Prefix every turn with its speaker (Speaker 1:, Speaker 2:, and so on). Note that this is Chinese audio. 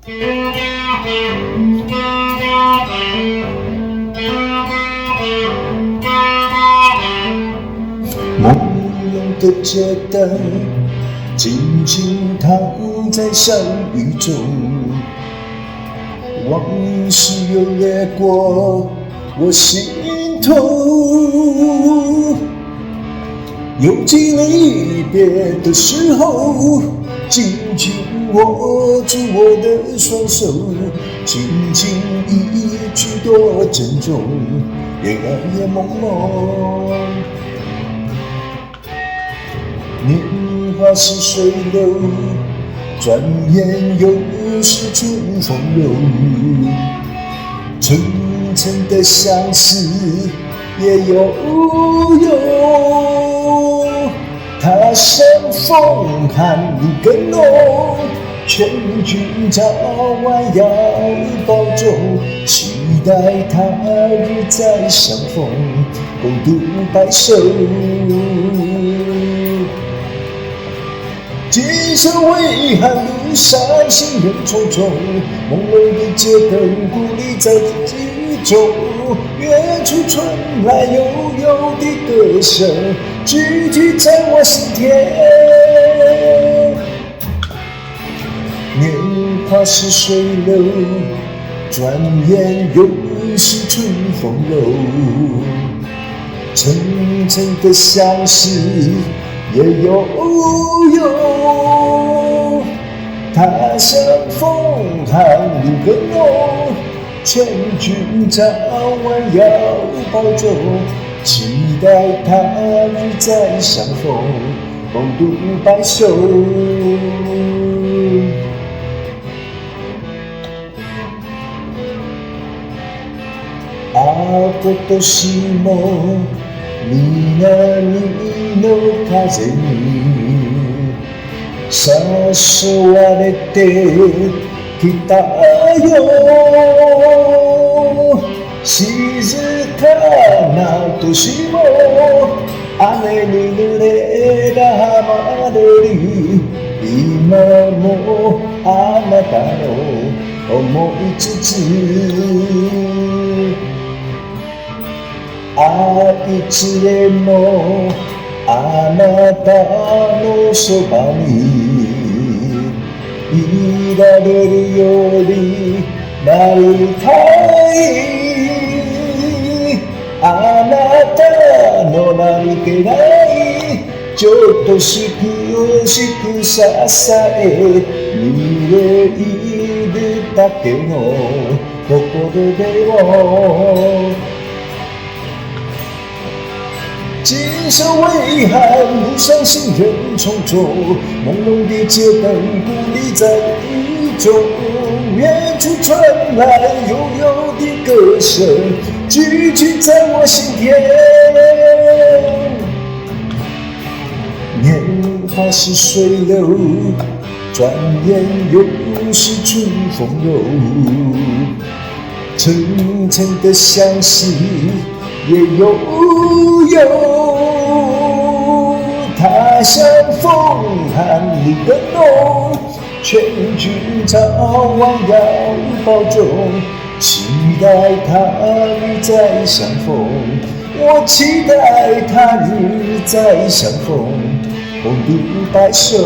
Speaker 1: 朦胧的街灯，静静躺在相遇中，往事又掠过我心头。又记离别的时候，紧紧握住我的双手，轻轻一句多珍重，恋爱也朦胧。年华似水流，转眼又是春风柔。层层的相思也悠悠，他乡风寒露更浓，劝君早晚要保重，期待他日再相逢，共度白首。今生为何路上行人匆匆，朦胧的街灯孤立在记忆中，远处传来悠悠的歌声，句句在我心田。年华似水流，转眼又是春风柔。层层的相思也悠悠，他乡风寒露更浓，劝君早晚要保重，期待他日再相逢，共度白首。あととしも南の風に誘われてきたよ、静かな年も雨に濡れた浜で今もあなたの思いつつ、いつでもあなたのそばにいられるようになりたい。あなたの何気ないちょっとしく支え、見えるだけの心でも、今生为何路上行人匆匆，朦胧的街灯孤立在雨中，远处传来悠悠的歌声，句句在我心田。年华似水流，转眼又是春风柔。层层的相思也悠悠，他乡风寒露更浓，劝君早晚要保重，期待他日再相逢。我期待他日再相逢，共度白首。